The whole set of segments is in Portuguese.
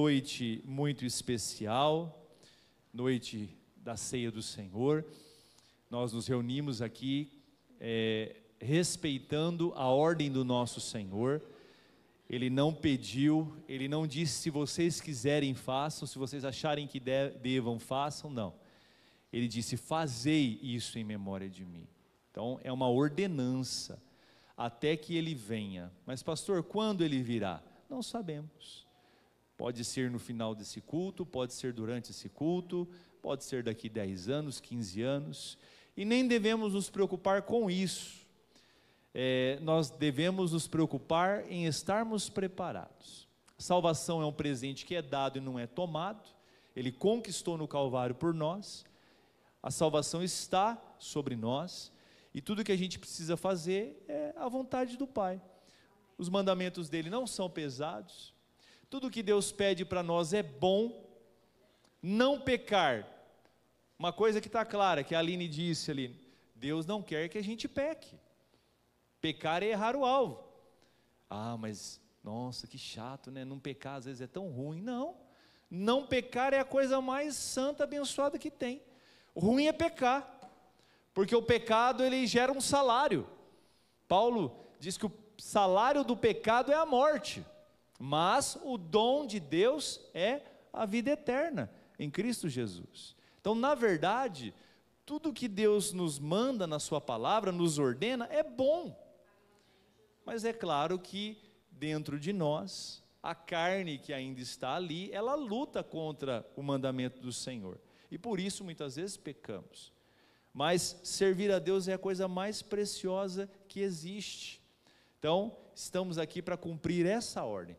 noite muito especial, noite da ceia do Senhor. Nós nos reunimos aqui respeitando a ordem do nosso Senhor. Ele não pediu, Ele não disse se vocês quiserem façam, se vocês acharem que devam façam, não. Ele disse fazei isso em memória de mim. Então é uma ordenança, até que Ele venha. Mas pastor, quando Ele virá? Não sabemos. Pode ser no final desse culto, pode ser durante esse culto, pode ser daqui 10 anos, 15 anos, e nem devemos nos preocupar com isso. Nós devemos nos preocupar em estarmos preparados. Salvação é um presente que é dado e não é tomado. Ele conquistou no Calvário por nós. A salvação está sobre nós, e tudo que a gente precisa fazer é a vontade do Pai. Os mandamentos dele não são pesados. Tudo que Deus pede para nós é bom. Não pecar. Uma coisa que está clara, que a Aline disse ali, Deus não quer que a gente peque. Pecar é errar o alvo. Ah, mas, nossa, que chato, né? Não pecar às vezes é tão ruim. Não, não pecar é a coisa mais santa, abençoada que tem. O ruim é pecar, porque o pecado ele gera um salário. Paulo diz que o salário do pecado é a morte, mas o dom de Deus é a vida eterna, em Cristo Jesus. Então, na verdade, tudo que Deus nos manda na sua palavra, nos ordena, é bom. Mas é claro que dentro de nós, a carne que ainda está ali, ela luta contra o mandamento do Senhor. E por isso muitas vezes pecamos. Mas servir a Deus é a coisa mais preciosa que existe. Então, estamos aqui para cumprir essa ordem.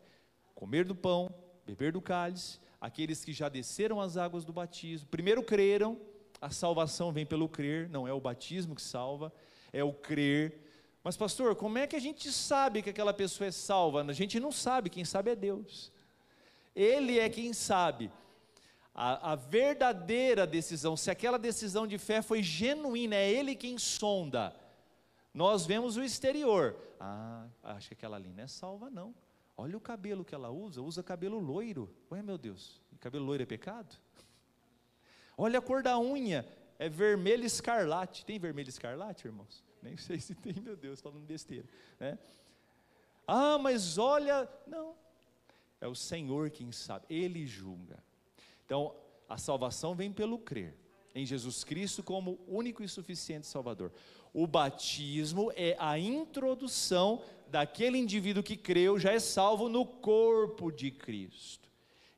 Comer do pão, beber do cálice, aqueles que já desceram as águas do batismo, primeiro creram, a salvação vem pelo crer, não é o batismo que salva, é o crer. Mas pastor, como é que a gente sabe que aquela pessoa é salva? A gente não sabe, quem sabe é Deus. Ele é quem sabe. A verdadeira decisão, se aquela decisão de fé foi genuína, é Ele quem sonda. Nós vemos o exterior. Ah, acho que aquela ali não é salva não. Olha o cabelo que ela usa cabelo loiro. Ué, meu Deus, cabelo loiro é pecado? Olha a cor da unha, é vermelho escarlate. Tem vermelho escarlate, irmãos? Nem sei se tem, meu Deus, falando besteira, né? Ah, mas olha, não, é o Senhor quem sabe, Ele julga. Então, a salvação vem pelo crer em Jesus Cristo como único e suficiente Salvador. O batismo é a introdução daquele indivíduo que creu, já é salvo no corpo de Cristo.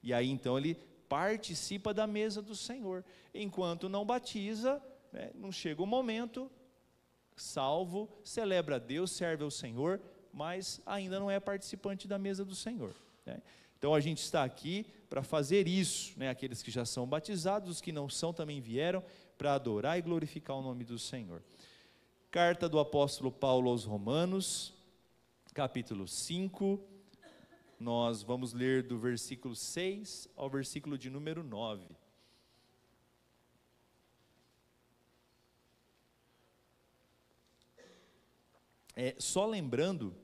E aí então ele participa da mesa do Senhor. Enquanto não batiza, né, não chega o momento, salvo, celebra a Deus, serve ao Senhor, mas ainda não é participante da mesa do Senhor, né? Então a gente está aqui para fazer isso, né? Aqueles que já são batizados, os que não são também vieram para adorar e glorificar o nome do Senhor. Carta do apóstolo Paulo aos Romanos, capítulo 5, nós vamos ler do versículo 6 ao versículo de número 9. Só lembrando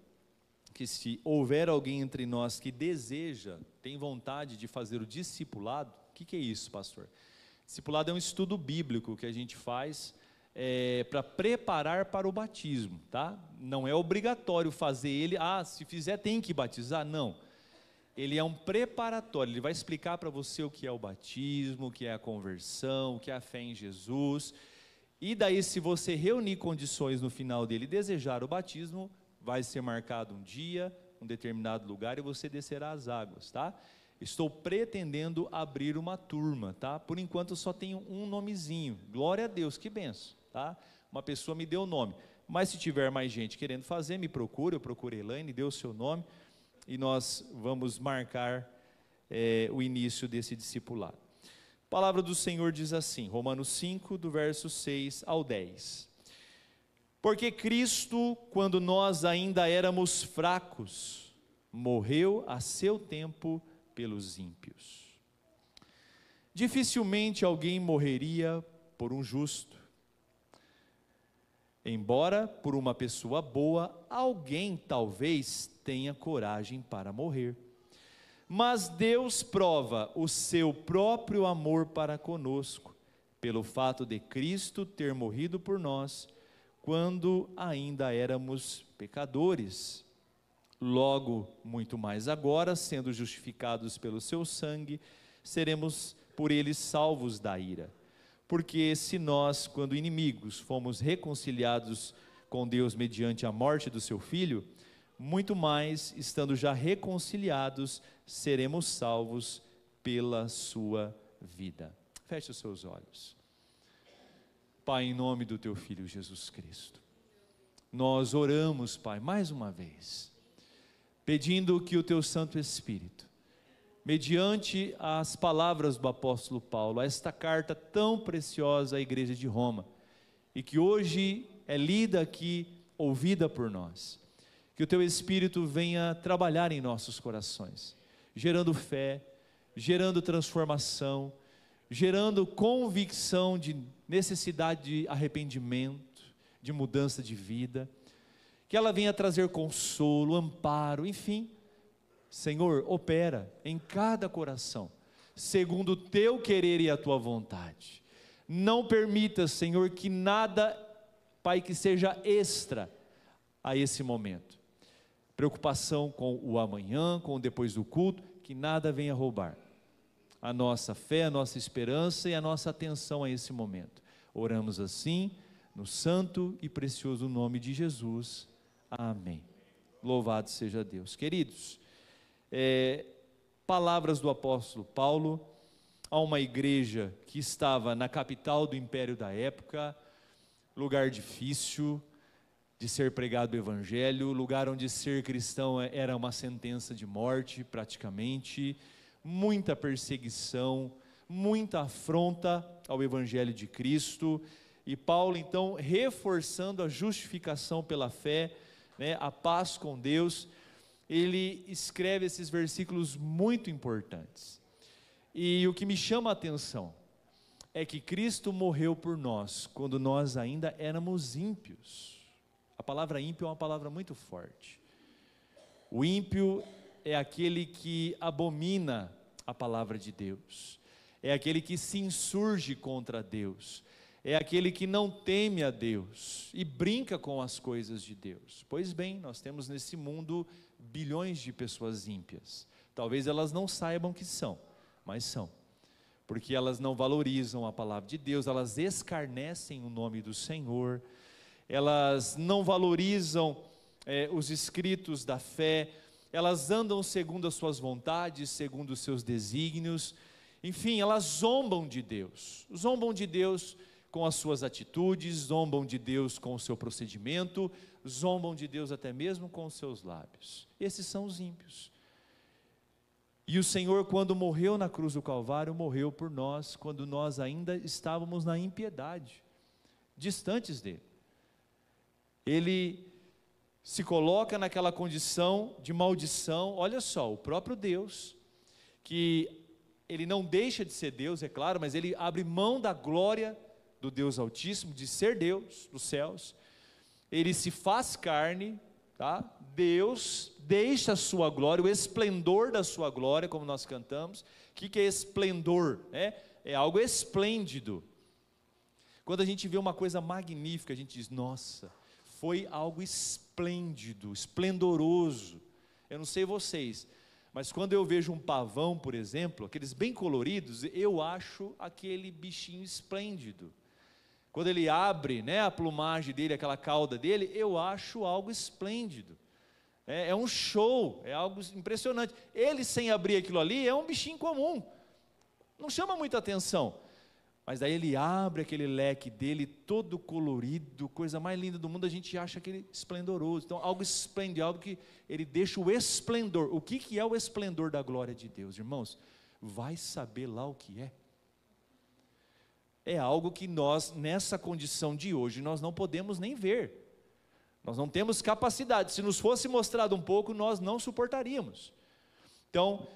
que se houver alguém entre nós que deseja, tem vontade de fazer o discipulado, o que é isso, pastor? Discipulado é um estudo bíblico que a gente faz para preparar para o batismo, tá? Não é obrigatório fazer ele, se fizer tem que batizar, não. Ele é um preparatório, ele vai explicar para você o que é o batismo, o que é a conversão, o que é a fé em Jesus. E daí, se você reunir condições no final dele e desejar o batismo, vai ser marcado um dia, um determinado lugar, e você descerá as águas, tá? Estou pretendendo abrir uma turma, tá? Por enquanto só tenho um nomezinho, glória a Deus, que benção, tá? Uma pessoa me deu o nome, mas se tiver mais gente querendo fazer, me procure, eu procurei Elaine, dê o seu nome, e nós vamos marcar o início desse discipulado. A palavra do Senhor diz assim, Romanos 5, do verso 6 ao 10. Porque Cristo, quando nós ainda éramos fracos, morreu a seu tempo pelos ímpios. Dificilmente alguém morreria por um justo. Embora por uma pessoa boa, alguém talvez tenha coragem para morrer. Mas Deus prova o seu próprio amor para conosco, pelo fato de Cristo ter morrido por nós, quando ainda éramos pecadores. Logo, muito mais agora, sendo justificados pelo seu sangue, seremos por ele salvos da ira. Porque se nós, quando inimigos, fomos reconciliados com Deus mediante a morte do seu Filho, muito mais, estando já reconciliados, seremos salvos pela sua vida. Feche os seus olhos. Pai, em nome do teu Filho Jesus Cristo, nós oramos, Pai, mais uma vez, pedindo que o teu Santo Espírito, mediante as palavras do apóstolo Paulo, esta carta tão preciosa à igreja de Roma, e que hoje é lida aqui, ouvida por nós, que o teu Espírito venha trabalhar em nossos corações, gerando fé, gerando transformação, gerando convicção de necessidade de arrependimento, de mudança de vida, que ela venha trazer consolo, amparo, enfim. Senhor, opera em cada coração, segundo o teu querer e a tua vontade. Não permita, Senhor, que nada, Pai, que seja extra a esse momento. Preocupação com o amanhã, com o depois do culto, que nada venha roubar a nossa fé, a nossa esperança e a nossa atenção a esse momento. Oramos assim, no santo e precioso nome de Jesus. Amém. Louvado seja Deus. Queridos, palavras do apóstolo Paulo a uma igreja que estava na capital do império da época, lugar difícil de ser pregado o evangelho, lugar onde ser cristão era uma sentença de morte praticamente, muita perseguição, muita afronta ao evangelho de Cristo, e Paulo então reforçando a justificação pela fé, a paz com Deus, ele escreve esses versículos muito importantes. E o que me chama a atenção é que Cristo morreu por nós quando nós ainda éramos ímpios. A palavra ímpio é uma palavra muito forte. O ímpio é aquele que abomina a palavra de Deus, é aquele que se insurge contra Deus, é aquele que não teme a Deus e brinca com as coisas de Deus. Pois bem, nós temos nesse mundo bilhões de pessoas ímpias. Talvez elas não saibam que são, mas são, porque elas não valorizam a palavra de Deus, elas escarnecem o nome do Senhor, elas não valorizam os escritos da fé, elas andam segundo as suas vontades, segundo os seus desígnios, enfim, elas zombam de Deus com as suas atitudes, zombam de Deus com o seu procedimento, zombam de Deus até mesmo com os seus lábios. Esses são os ímpios. E o Senhor, quando morreu na cruz do Calvário, morreu por nós, quando nós ainda estávamos na impiedade, distantes dele. Ele se coloca naquela condição de maldição. Olha só, o próprio Deus, que ele não deixa de ser Deus, é claro, mas ele abre mão da glória do Deus Altíssimo, de ser Deus dos céus, ele se faz carne, tá? Deus deixa a sua glória, o esplendor da sua glória, como nós cantamos. O que é esplendor? É algo esplêndido. Quando a gente vê uma coisa magnífica, a gente diz, nossa, foi algo esplêndido, esplendoroso. Eu não sei vocês, mas quando eu vejo um pavão, por exemplo, aqueles bem coloridos, eu acho aquele bichinho esplêndido. Quando ele abre, a plumagem dele, aquela cauda dele, eu acho algo esplêndido. É um show, é algo impressionante. Ele sem abrir aquilo ali é um bichinho comum, não chama muita atenção. Mas daí ele abre aquele leque dele, todo colorido, coisa mais linda do mundo, a gente acha aquele esplendoroso. Então algo esplêndido, algo que ele deixa o esplendor. O que é o esplendor da glória de Deus, irmãos? Vai saber lá o que é. É algo que nós, nessa condição de hoje, nós não podemos nem ver. Nós não temos capacidade. Se nos fosse mostrado um pouco, nós não suportaríamos. Então,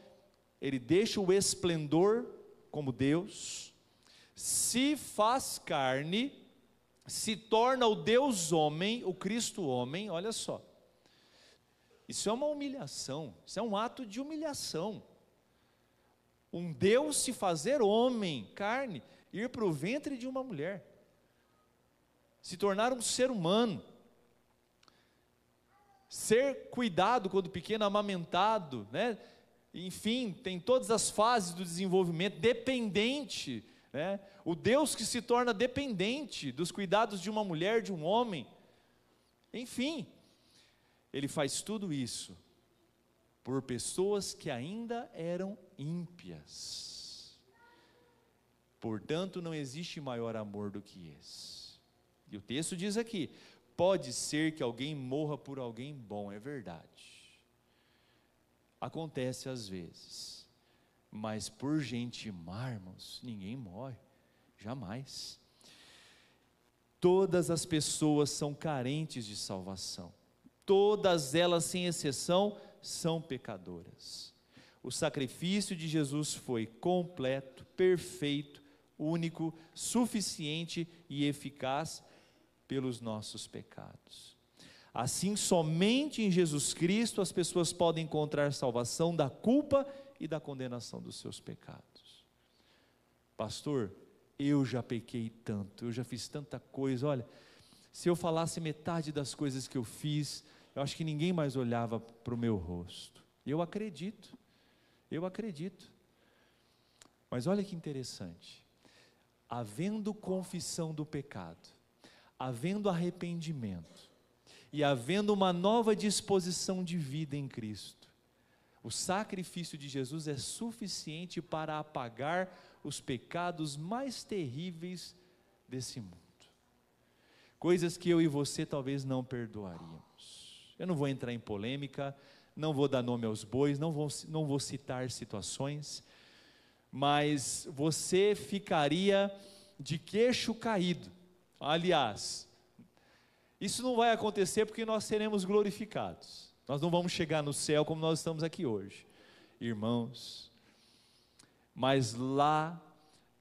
ele deixa o esplendor como Deus, se faz carne, se torna o Deus homem, o Cristo homem. Olha só, isso é uma humilhação, isso é um ato de humilhação. Um Deus se fazer homem, carne, ir para o ventre de uma mulher, se tornar um ser humano, ser cuidado quando pequeno, amamentado, né? Enfim, tem todas as fases do desenvolvimento, dependente, né? O Deus que se torna dependente dos cuidados de uma mulher, de um homem, enfim, Ele faz tudo isso por pessoas que ainda eram ímpias. Portanto, não existe maior amor do que esse. E o texto diz aqui: pode ser que alguém morra por alguém bom, é verdade. Acontece às vezes, mas por gente má, irmãos, ninguém morre, jamais. Todas as pessoas são carentes de salvação, todas elas, sem exceção, são pecadoras. O sacrifício de Jesus foi completo, perfeito, único, suficiente e eficaz pelos nossos pecados. Assim, somente em Jesus Cristo as pessoas podem encontrar salvação da culpa e da condenação dos seus pecados. Pastor, eu já pequei tanto, eu já fiz tanta coisa, olha, se eu falasse metade das coisas que eu fiz, eu acho que ninguém mais olhava para o meu rosto. Eu acredito, mas olha que interessante, havendo confissão do pecado, havendo arrependimento, e havendo uma nova disposição de vida em Cristo, o sacrifício de Jesus é suficiente para apagar os pecados mais terríveis desse mundo, coisas que eu e você talvez não perdoaríamos. Eu não vou entrar em polêmica, não vou dar nome aos bois, não vou citar situações, mas você ficaria de queixo caído. Aliás, isso não vai acontecer porque nós seremos glorificados, nós não vamos chegar no céu como nós estamos aqui hoje, irmãos, mas lá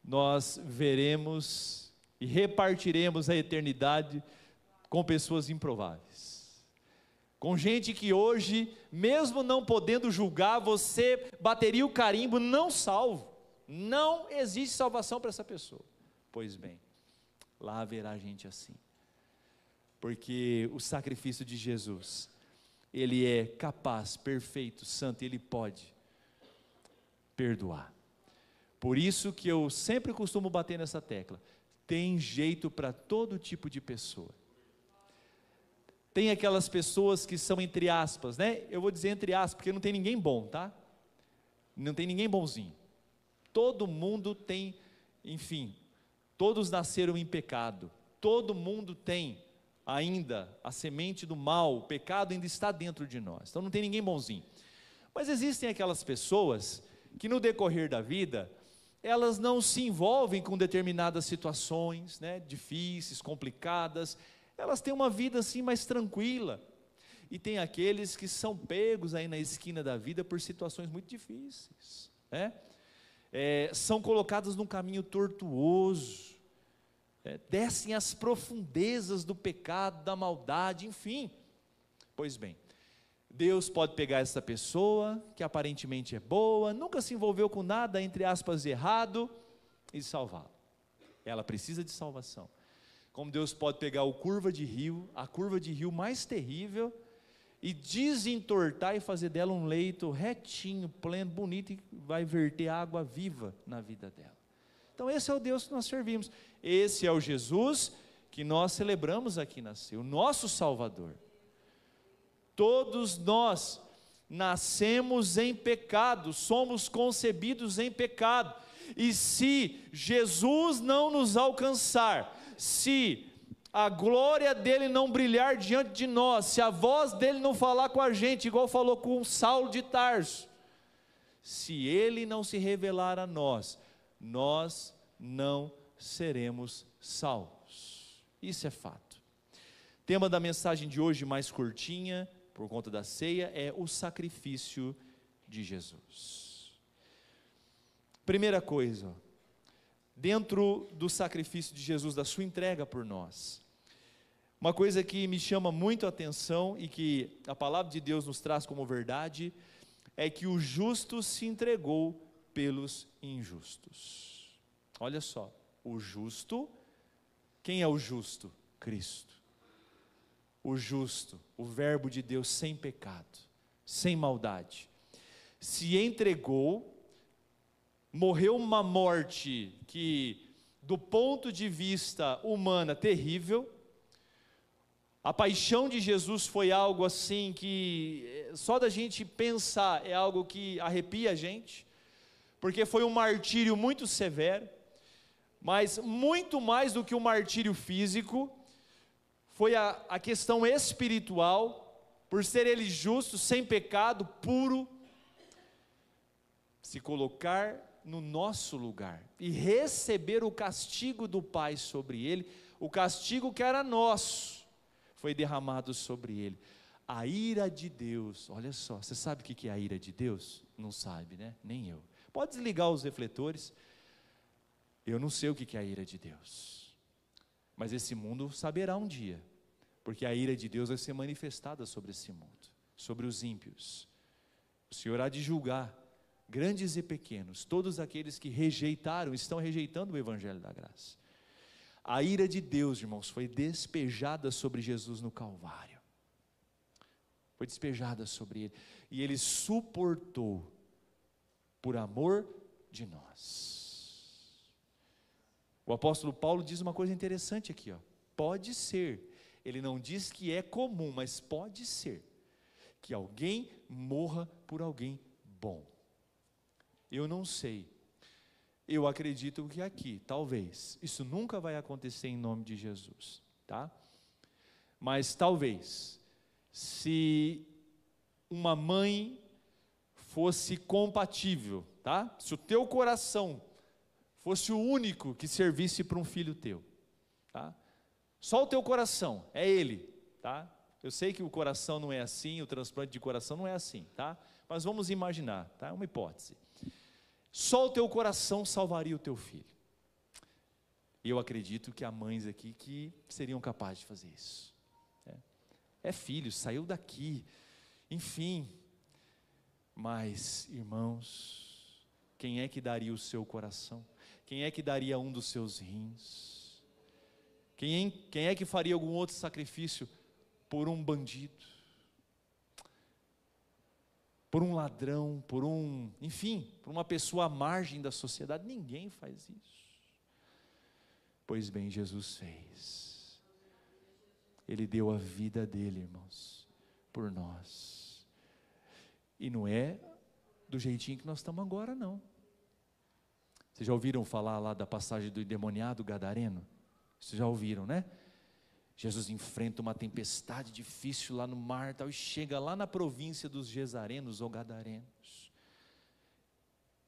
nós veremos e repartiremos a eternidade com pessoas improváveis, com gente que hoje, mesmo não podendo julgar, você bateria o carimbo não salvo, não existe salvação para essa pessoa. Pois bem, lá haverá gente assim, porque o sacrifício de Jesus, Ele é capaz, perfeito, santo, Ele pode perdoar. Por isso que eu sempre costumo bater nessa tecla, tem jeito para todo tipo de pessoa. Tem aquelas pessoas que são entre aspas, né? Eu vou dizer entre aspas, porque não tem ninguém bom, tá? Não tem ninguém bonzinho. Todo mundo tem, enfim, todos nasceram em pecado, todo mundo tem ainda a semente do mal, o pecado ainda está dentro de nós, então não tem ninguém bonzinho. Mas existem aquelas pessoas que no decorrer da vida, elas não se envolvem com determinadas situações, né, difíceis, complicadas, elas têm uma vida assim mais tranquila, e tem aqueles que são pegos aí na esquina da vida por situações muito difíceis, né? São colocados num caminho tortuoso, descem às profundezas do pecado, da maldade, enfim. Pois bem, Deus pode pegar essa pessoa, que aparentemente é boa, nunca se envolveu com nada, entre aspas, errado, e salvá-la. Ela precisa de salvação. Como Deus pode pegar a curva de rio mais terrível, e desentortar e fazer dela um leito retinho, pleno, bonito, e vai verter água viva na vida dela. Então esse é o Deus que nós servimos, esse é o Jesus que nós celebramos aqui nasceu, o nosso Salvador. Todos nós nascemos em pecado, somos concebidos em pecado, e se Jesus não nos alcançar, se a glória dele não brilhar diante de nós, se a voz dele não falar com a gente, igual falou com Saulo de Tarso, se ele não se revelar a nós, nós não seremos salvos. Isso é fato. Tema da mensagem de hoje, mais curtinha, por conta da ceia, é o sacrifício de Jesus. Primeira coisa, dentro do sacrifício de Jesus, da sua entrega por nós, uma coisa que me chama muito a atenção e que a palavra de Deus nos traz como verdade, é que o justo se entregou pelos injustos. Olha só, o justo, quem é o justo? Cristo. O justo, o verbo de Deus sem pecado, sem maldade, se entregou, morreu uma morte que, do ponto de vista humano, terrível. A paixão de Jesus foi algo assim que, só da gente pensar, é algo que arrepia a gente, porque foi um martírio muito severo, mas muito mais do que o martírio físico, foi a questão espiritual, por ser ele justo, sem pecado, puro, se colocar no nosso lugar, e receber o castigo do Pai sobre ele, o castigo que era nosso, foi derramado sobre ele. A ira de Deus, olha só, você sabe o que é a ira de Deus? Não sabe, né? Nem eu. Pode desligar os refletores. Eu não sei o que é a ira de Deus, mas esse mundo saberá um dia, porque a ira de Deus vai ser manifestada sobre esse mundo, sobre os ímpios. O Senhor há de julgar, grandes e pequenos, todos aqueles que rejeitaram, estão rejeitando o Evangelho da graça. A ira de Deus, irmãos, foi despejada sobre Jesus no Calvário, foi despejada sobre ele, e ele suportou, por amor de nós. O apóstolo Paulo diz uma coisa interessante aqui, ó. Pode ser, ele não diz que é comum, mas pode ser, que alguém morra por alguém bom. Eu não sei, eu acredito que aqui, talvez, isso nunca vai acontecer em nome de Jesus, tá? Mas talvez, se uma mãe fosse compatível, tá? Se o teu coração fosse o único que servisse para um filho teu, tá? Só o teu coração, é ele, tá? Eu sei que o coração não é assim, o transplante de coração não é assim, tá? Mas vamos imaginar, tá? É uma hipótese. Só o teu coração salvaria o teu filho. E eu acredito que há mães aqui que seriam capazes de fazer isso. É filho, saiu daqui, enfim. Mas, irmãos, quem é que daria o seu coração? Quem é que daria um dos seus rins? Quem é que faria algum outro sacrifício por um bandido? Por um ladrão, enfim, por uma pessoa à margem da sociedade? Ninguém faz isso. Pois bem, Jesus fez. Ele deu a vida dele, irmãos, por nós. E não é do jeitinho que nós estamos agora, não. Vocês já ouviram falar lá da passagem do endemoniado gadareno? Vocês já ouviram, né? Jesus enfrenta uma tempestade difícil lá no mar tal, e chega lá na província dos Gesarenos ou Gadarenos.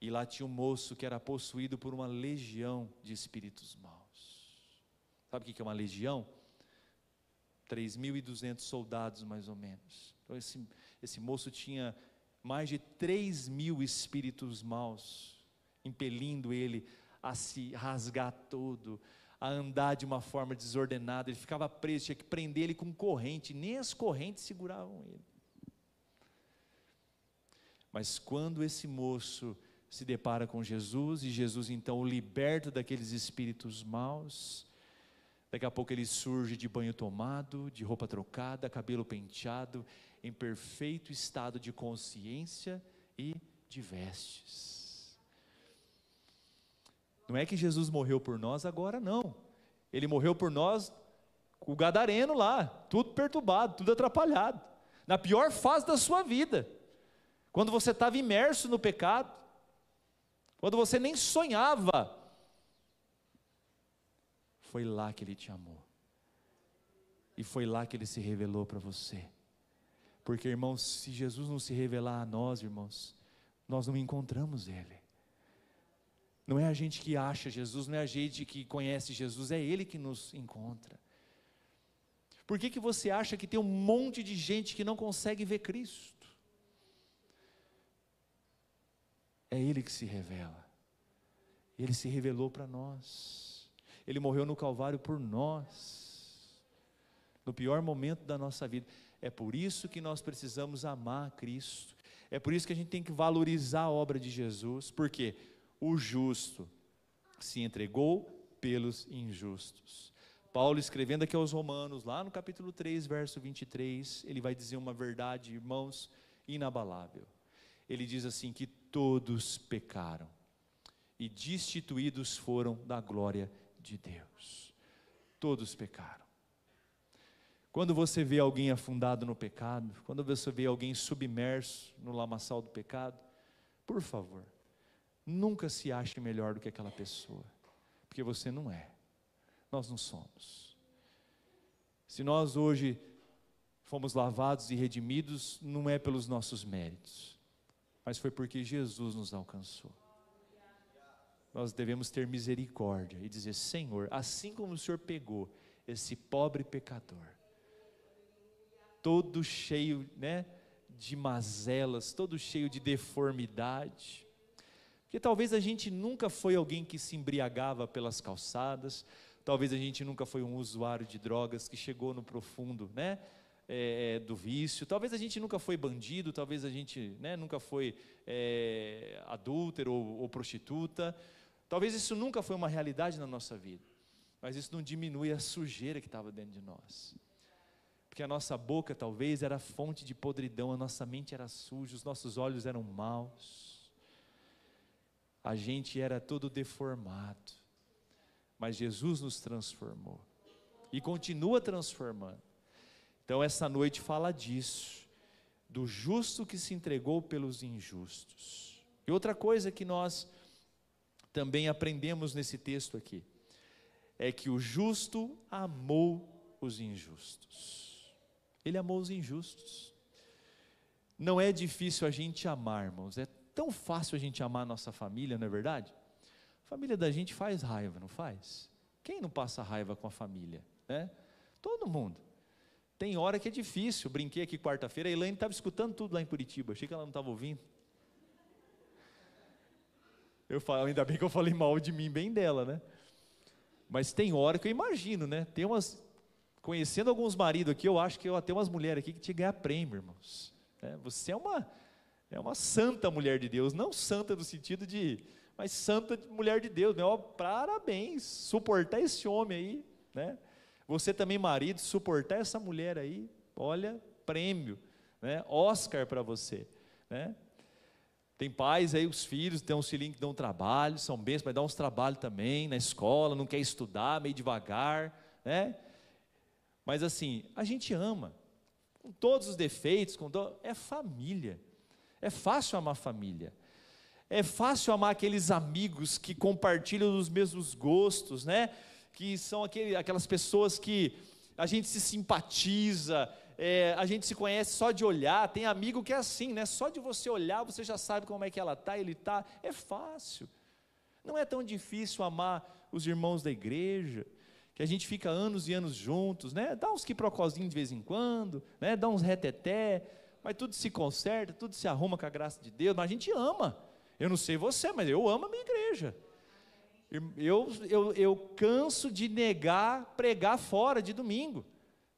E lá tinha um moço que era possuído por uma legião de espíritos maus. Sabe o que é uma legião? 3.200 soldados mais ou menos. Então esse moço tinha mais de 3.000 espíritos maus, impelindo ele a se rasgar todo, a andar de uma forma desordenada. Ele ficava preso, tinha que prender ele com corrente, nem as correntes seguravam ele. Mas quando esse moço se depara com Jesus, e Jesus então o liberta daqueles espíritos maus, daqui a pouco ele surge de banho tomado, de roupa trocada, cabelo penteado, em perfeito estado de consciência e de vestes. Não é que Jesus morreu por nós agora, não. Ele morreu por nós, o gadareno lá, tudo perturbado, tudo atrapalhado, na pior fase da sua vida, quando você estava imerso no pecado, quando você nem sonhava. Foi lá que Ele te amou, e foi lá que Ele se revelou para você. Porque, irmãos, se Jesus não se revelar a nós, irmãos, nós não encontramos Ele. Não é a gente que acha Jesus, não é a gente que conhece Jesus, é Ele que nos encontra. Por que você acha que tem um monte de gente que não consegue ver Cristo? É Ele que se revela. Ele se revelou para nós. Ele morreu no Calvário por nós, no pior momento da nossa vida. É por isso que nós precisamos amar Cristo. É por isso que a gente tem que valorizar a obra de Jesus, porque o justo se entregou pelos injustos. Paulo, escrevendo aqui aos Romanos, lá no capítulo 3, verso 23, ele vai dizer uma verdade, irmãos, inabalável. Ele diz assim, que todos pecaram e destituídos foram da glória de Deus. Todos pecaram. Quando você vê alguém afundado no pecado, quando você vê alguém submerso no lamaçal do pecado, por favor, nunca se ache melhor do que aquela pessoa, porque você não é, nós não somos. Se nós hoje fomos lavados e redimidos, não é pelos nossos méritos, mas foi porque Jesus nos alcançou. Nós devemos ter misericórdia e dizer, Senhor, assim como o Senhor pegou esse pobre pecador, todo cheio, de mazelas, todo cheio de deformidade, porque talvez a gente nunca foi alguém que se embriagava pelas calçadas, talvez a gente nunca foi um usuário de drogas que chegou no profundo, do vício, talvez a gente nunca foi bandido, talvez a gente nunca foi adúltero ou prostituta, talvez isso nunca foi uma realidade na nossa vida, mas isso não diminui a sujeira que estava dentro de nós, porque a nossa boca talvez era fonte de podridão, a nossa mente era suja, os nossos olhos eram maus, a gente era todo deformado, mas Jesus nos transformou, e continua transformando. Então essa noite fala disso, do justo que se entregou pelos injustos. E outra coisa que nós também aprendemos nesse texto aqui, é que o justo amou os injustos. Ele amou os injustos. Não é difícil a gente amar, irmãos, é tão fácil a gente amar a nossa família, não é verdade? A família da gente faz raiva, não faz? Quem não passa raiva com a família, Todo mundo. Tem hora que é difícil. Eu brinquei aqui quarta-feira, a Elaine estava escutando tudo lá em Curitiba, achei que ela não estava ouvindo. Ainda bem que eu falei mal de mim, bem dela, Mas tem hora que eu imagino, Tem conhecendo alguns maridos aqui, eu acho que eu tenho umas mulheres aqui que te ganhar prêmio, irmãos. Você é uma santa mulher de Deus, não santa no sentido mas santa mulher de Deus, parabéns, suportar esse homem aí, Você também, marido, suportar essa mulher aí, olha, prêmio, Oscar para você, Tem pais aí, os filhos, tem uns filhinhos que dão trabalho, são bênçãos, mas dá uns trabalhos também, na escola, não quer estudar, meio devagar, Mas assim, a gente ama, com todos os defeitos, é família, é fácil amar família, é fácil amar aqueles amigos que compartilham os mesmos gostos, que são aquelas pessoas que a gente se simpatiza, a gente se conhece só de olhar. Tem amigo que é assim, só de você olhar, você já sabe como é que ela está, ele está, é fácil, não é tão difícil amar os irmãos da igreja, que a gente fica anos e anos juntos, dá uns quiprocozinhos de vez em quando, dá uns reteté, mas tudo se conserta, tudo se arruma com a graça de Deus, mas a gente ama. Eu não sei você, mas eu amo a minha igreja. Eu canso de pregar fora de domingo.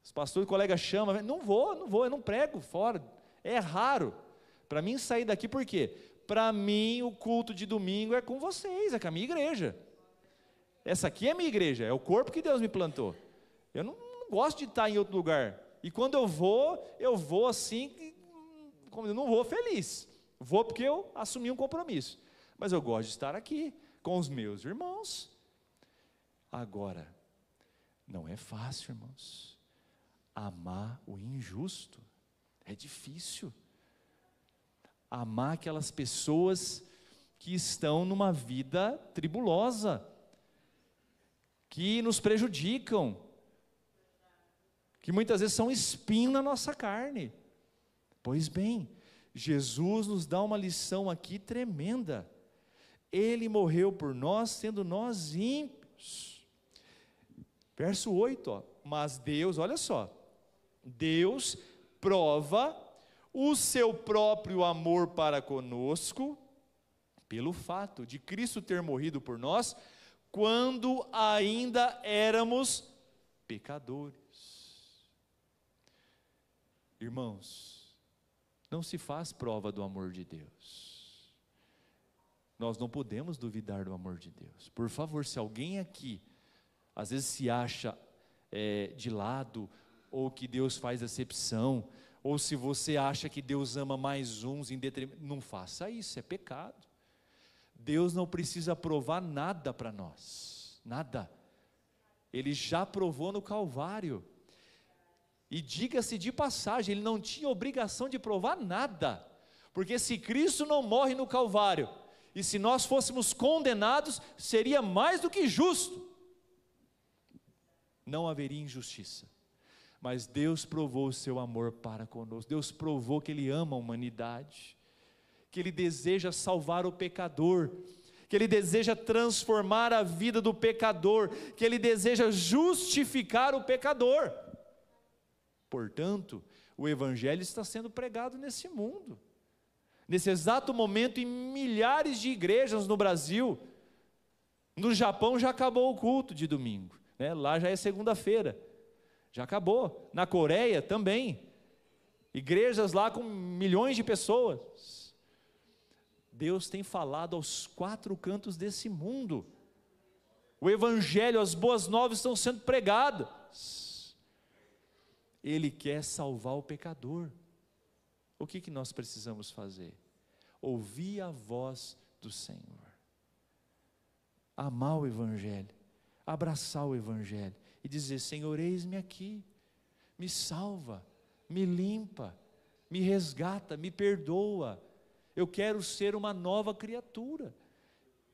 Os pastores, colegas chamam, não vou, eu não prego fora, é raro, para mim sair daqui, por quê? Para mim o culto de domingo é com vocês, é com a minha igreja, essa aqui é a minha igreja, é o corpo que Deus me plantou, eu não gosto de estar em outro lugar, e quando eu vou assim, eu não vou feliz, vou porque eu assumi um compromisso, mas eu gosto de estar aqui, com os meus irmãos. Agora, não é fácil, irmãos, amar o injusto, é difícil, amar aquelas pessoas que estão numa vida tribulosa, que nos prejudicam, que muitas vezes são espinho na nossa carne. Pois bem, Jesus nos dá uma lição aqui tremenda, Ele morreu por nós, sendo nós ímpios. Verso 8, mas Deus, olha só, Deus prova o seu próprio amor para conosco, pelo fato de Cristo ter morrido por nós, quando ainda éramos pecadores. Irmãos, não se faz prova do amor de Deus. Nós não podemos duvidar do amor de Deus. Por favor, se alguém aqui, às vezes se acha de lado, ou que Deus faz acepção, ou se você acha que Deus ama mais uns, não faça isso, é pecado. Deus não precisa provar nada para nós, nada. Ele já provou no Calvário. E diga-se de passagem, Ele não tinha obrigação de provar nada, porque se Cristo não morre no Calvário, e se nós fôssemos condenados, seria mais do que justo, não haveria injustiça. Mas Deus provou o seu amor para conosco, Deus provou que Ele ama a humanidade, que Ele deseja salvar o pecador, que Ele deseja transformar a vida do pecador, que Ele deseja justificar o pecador. Portanto, o Evangelho está sendo pregado nesse mundo, nesse exato momento, em milhares de igrejas no Brasil. No Japão já acabou o culto de domingo, né? Lá já é segunda-feira, já acabou. Na Coreia também, igrejas lá com milhões de pessoas. Deus tem falado aos quatro cantos desse mundo, o Evangelho, as boas novas estão sendo pregadas. Ele quer salvar o pecador. O que nós precisamos fazer? Ouvir a voz do Senhor, amar o Evangelho, abraçar o Evangelho e dizer: Senhor, eis-me aqui, me salva, me limpa, me resgata, me perdoa, eu quero ser uma nova criatura.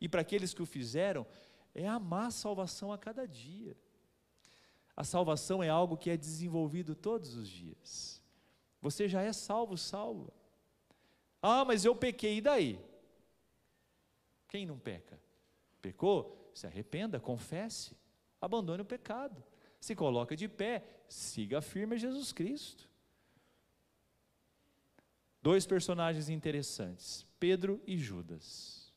E para aqueles que o fizeram, é amar a salvação a cada dia. A salvação é algo que é desenvolvido todos os dias. Você já é salvo, salva. Ah, mas eu pequei, e daí? Quem não peca? Pecou? Se arrependa, confesse, abandone o pecado, se coloca de pé, siga firme a Jesus Cristo. Dois personagens interessantes, Pedro e Judas.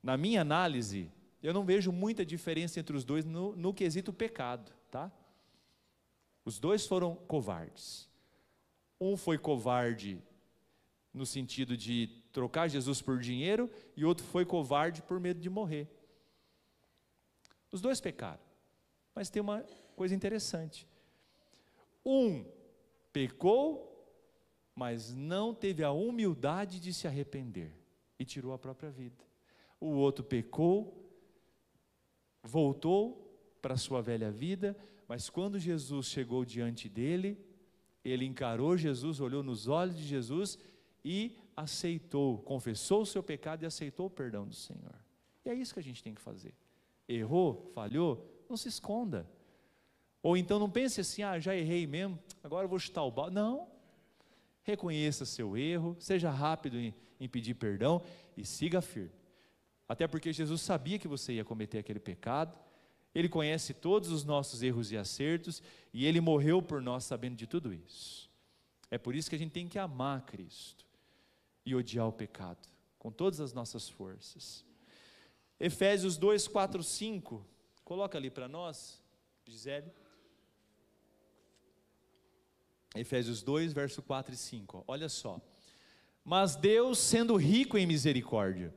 Na minha análise, eu não vejo muita diferença entre os dois no quesito pecado, tá? Os dois foram covardes. Um foi covarde no sentido de trocar Jesus por dinheiro, e outro foi covarde por medo de morrer. Os dois pecaram, mas tem uma coisa interessante. Um pecou, mas não teve a humildade de se arrepender e tirou a própria vida. O outro pecou, voltou para a sua velha vida, mas quando Jesus chegou diante dele, ele encarou Jesus, olhou nos olhos de Jesus e aceitou, confessou o seu pecado e aceitou o perdão do Senhor. E é isso que a gente tem que fazer. Errou, falhou, não se esconda. Ou então não pense assim: já errei mesmo, agora eu vou chutar o balde. Não, reconheça seu erro, seja rápido em pedir perdão e siga firme. Até porque Jesus sabia que você ia cometer aquele pecado, Ele conhece todos os nossos erros e acertos, e Ele morreu por nós sabendo de tudo isso. É por isso que a gente tem que amar Cristo e odiar o pecado, com todas as nossas forças. Efésios 2, 4, 5, coloca ali para nós, Gisele. Efésios 2, verso 4 e 5, olha só. Mas Deus, sendo rico em misericórdia,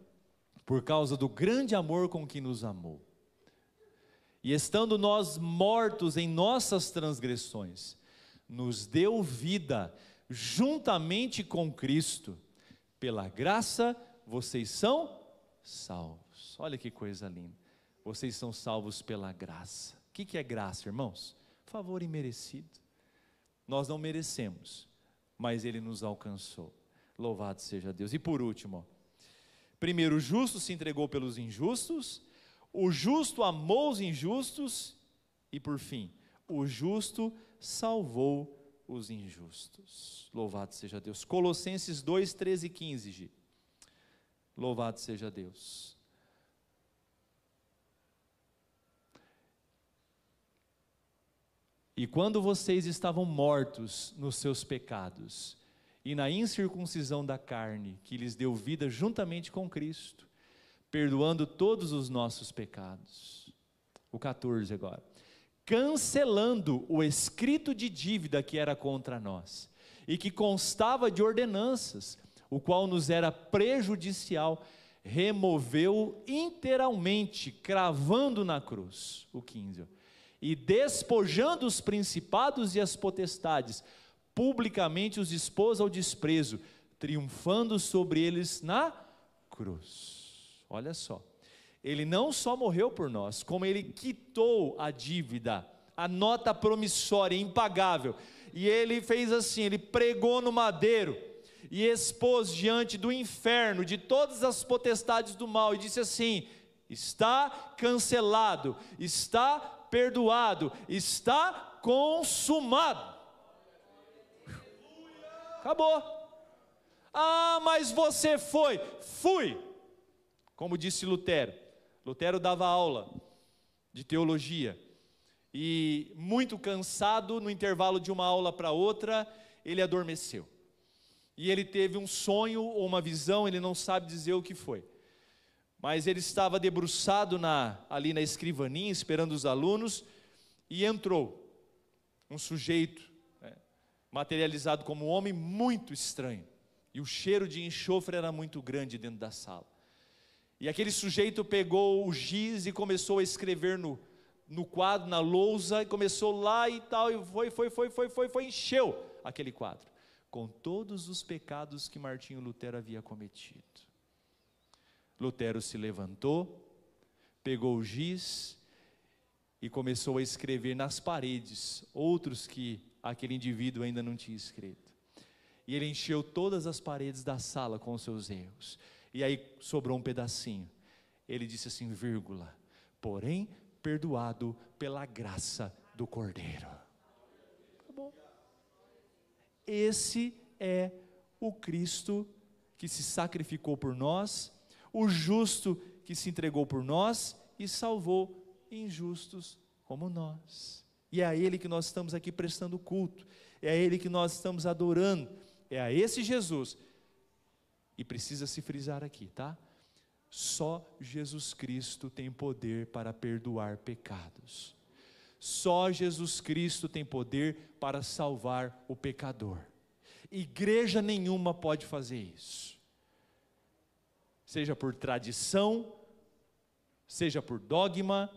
por causa do grande amor com que nos amou, e estando nós mortos em nossas transgressões, nos deu vida juntamente com Cristo. Pela graça vocês são salvos. Olha que coisa linda. Vocês são salvos pela graça. O que é graça, irmãos? Favor imerecido. Nós não merecemos, mas Ele nos alcançou. Louvado seja Deus. E por último, primeiro, o justo se entregou pelos injustos, o justo amou os injustos, e por fim, o justo salvou os injustos. Louvado seja Deus. Colossenses 2, 13 e 15, Gi. Louvado seja Deus. E quando vocês estavam mortos nos seus pecados, e na incircuncisão da carne, que lhes deu vida juntamente com Cristo, perdoando todos os nossos pecados. O 14 agora. Cancelando o escrito de dívida que era contra nós, e que constava de ordenanças, o qual nos era prejudicial, removeu inteiramente, cravando na cruz, o 15, e despojando os principados e as potestades, publicamente os expôs ao desprezo, triunfando sobre eles na cruz. Olha só, ele não só morreu por nós, como ele quitou a dívida, a nota promissória, impagável, e ele fez assim, ele pregou no madeiro, e expôs diante do inferno, de todas as potestades do mal, e disse assim: está cancelado, está perdoado, está consumado. Acabou. Ah, mas você foi. Fui. Como disse Lutero. Lutero dava aula de teologia, e muito cansado, no intervalo de uma aula para outra, ele adormeceu. E ele teve um sonho ou uma visão, ele não sabe dizer o que foi. Mas ele estava debruçado ali na escrivaninha, esperando os alunos, e entrou um sujeito, materializado como um homem muito estranho. E o cheiro de enxofre era muito grande dentro da sala. E aquele sujeito pegou o giz e começou a escrever no quadro, na lousa, e começou lá e tal, e encheu aquele quadro com todos os pecados que Martinho Lutero havia cometido. Lutero se levantou, pegou o giz e começou a escrever nas paredes outros que aquele indivíduo ainda não tinha escrito. E ele encheu todas as paredes da sala com os seus erros. E aí sobrou um pedacinho. Ele disse assim, vírgula, porém perdoado pela graça do Cordeiro. Tá bom. Esse é o Cristo que se sacrificou por nós, o justo que se entregou por nós e salvou injustos como nós. E é a Ele que nós estamos aqui prestando culto, é a Ele que nós estamos adorando, é a esse Jesus. E precisa se frisar aqui, tá? Só Jesus Cristo tem poder para perdoar pecados. Só Jesus Cristo tem poder para salvar o pecador. Igreja nenhuma pode fazer isso. Seja por tradição, seja por dogma,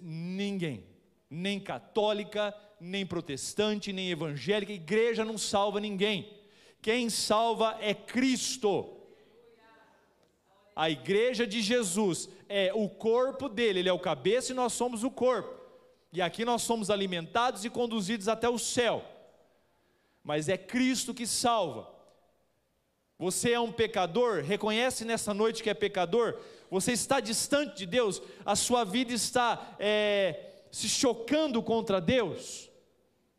ninguém, nem católica, nem protestante, nem evangélica, igreja não salva ninguém. Quem salva é Cristo. A igreja de Jesus é o corpo dele, ele é o cabeça e nós somos o corpo. E aqui nós somos alimentados e conduzidos até o céu. Mas é Cristo que salva. Você é um pecador, reconhece nessa noite que é pecador, você está distante de Deus, a sua vida está se chocando contra Deus,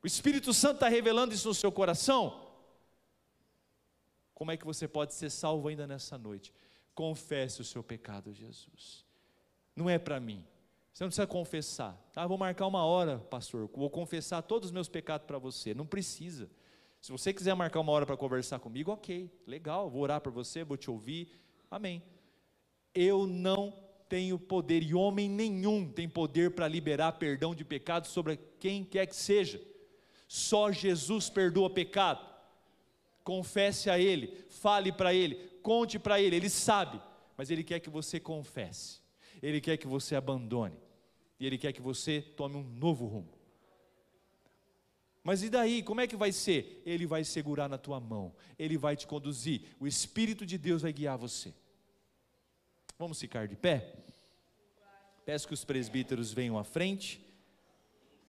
o Espírito Santo está revelando isso no seu coração. Como é que você pode ser salvo ainda nessa noite? Confesse o seu pecado a Jesus. Não é para mim, você não precisa confessar. Vou marcar uma hora, pastor, vou confessar todos os meus pecados para você. Não precisa. Se você quiser marcar uma hora para conversar comigo, ok, legal, vou orar por você, vou te ouvir, amém. Eu não tenho poder, e homem nenhum tem poder para liberar perdão de pecados sobre quem quer que seja. Só Jesus perdoa pecado. Confesse a Ele, fale para Ele, conte para Ele, Ele sabe, mas Ele quer que você confesse, Ele quer que você abandone, e Ele quer que você tome um novo rumo. Mas e daí, como é que vai ser? Ele vai segurar na tua mão, Ele vai te conduzir, o Espírito de Deus vai guiar você. Vamos ficar de pé? Peço que os presbíteros venham à frente.